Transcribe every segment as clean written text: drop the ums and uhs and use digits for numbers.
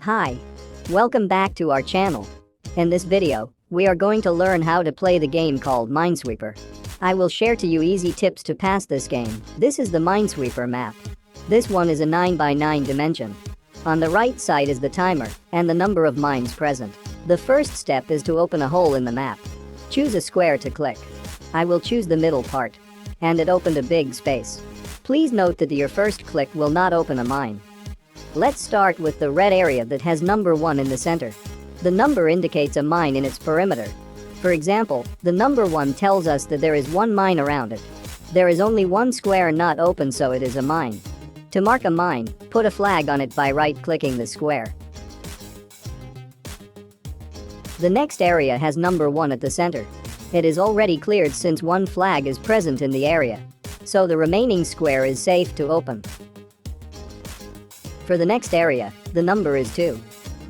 Hi. Welcome back to our channel. In this video, we are going to learn how to play the game called Minesweeper. I will share to you easy tips to pass this game. This is the Minesweeper map. This one is a 9x9 dimension. On the right side is the timer and the number of mines present. The first step is to open a hole in the map. Choose a square to click. I will choose the middle part. And it opened a big space. Please note that your first click will not open a mine. Let's start with the red area that has number 1 in the center. The number indicates a mine in its perimeter. For example, the number 1 tells us that there is one mine around it. There is only one square not open, so it is a mine. To mark a mine, put a flag on it by right-clicking the square. The next area has number 1 at the center. It is already cleared since one flag is present in the area. So the remaining square is safe to open. For the next area, the number is 2.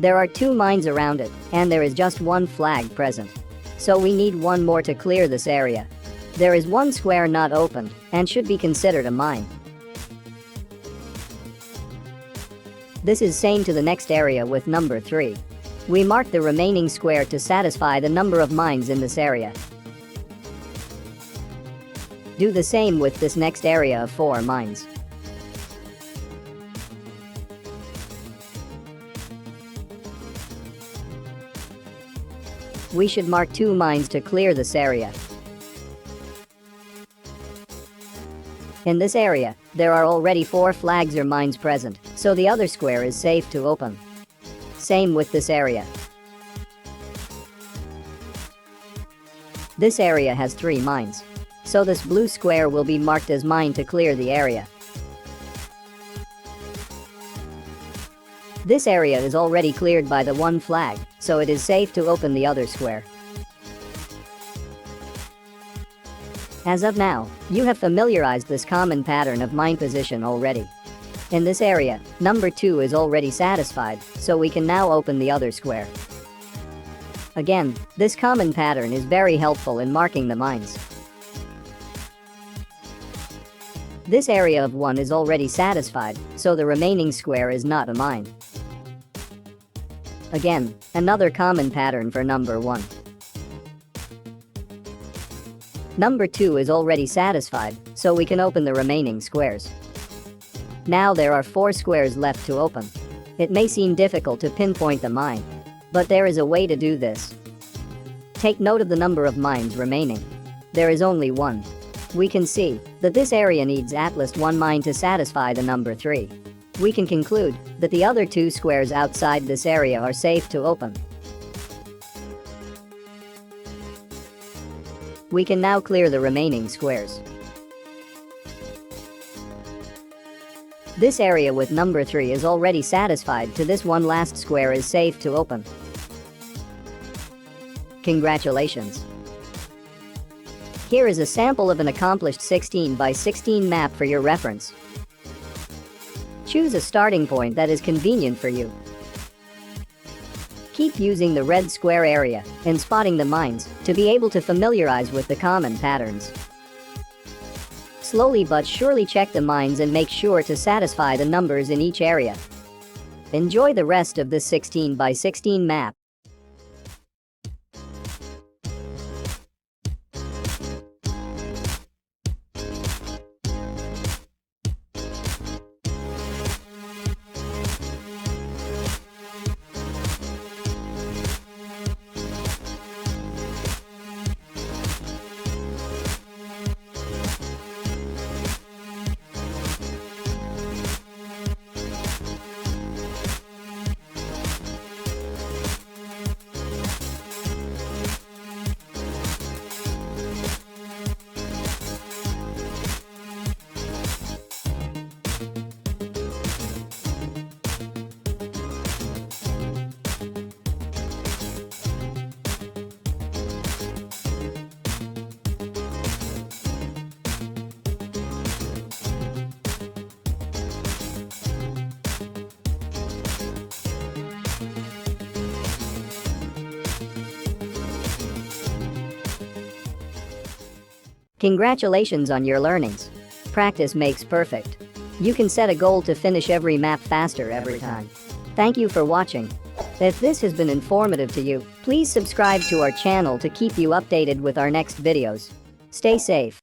There are 2 mines around it, and there is just one flag present. So we need one more to clear this area. There is one square not opened, and should be considered a mine. This is same to the next area with number 3. We mark the remaining square to satisfy the number of mines in this area. Do the same with this next area of 4 mines. We should mark 2 mines to clear this area. In this area, there are already 4 flags or mines present, so the other square is safe to open. Same with this area. This area has 3 mines. So this blue square will be marked as mine to clear the area. This area is already cleared by the one flag, so it is safe to open the other square. As of now, you have familiarized this common pattern of mine position already. In this area, number 2 is already satisfied, so we can now open the other square. Again, this common pattern is very helpful in marking the mines. This area of 1 is already satisfied, so the remaining square is not a mine. Again, another common pattern for number 1. Number 2 is already satisfied, so we can open the remaining squares. Now there are 4 squares left to open. It may seem difficult to pinpoint the mine, but there is a way to do this. Take note of the number of mines remaining. There is only 1. We can see that this area needs at least 1 mine to satisfy the number 3. We can conclude that the other 2 squares outside this area are safe to open. We can now clear the remaining squares. This area with number 3 is already satisfied, to this one last square is safe to open. Congratulations! Here is a sample of an accomplished 16x16 map for your reference. Choose a starting point that is convenient for you. Keep using the red square area and spotting the mines to be able to familiarize with the common patterns. Slowly but surely check the mines and make sure to satisfy the numbers in each area. Enjoy the rest of this 16x16 map. Congratulations on your learnings. Practice makes perfect. You can set a goal to finish every map faster every time. Thank you for watching. If this has been informative to you, please subscribe to our channel to keep you updated with our next videos. Stay safe.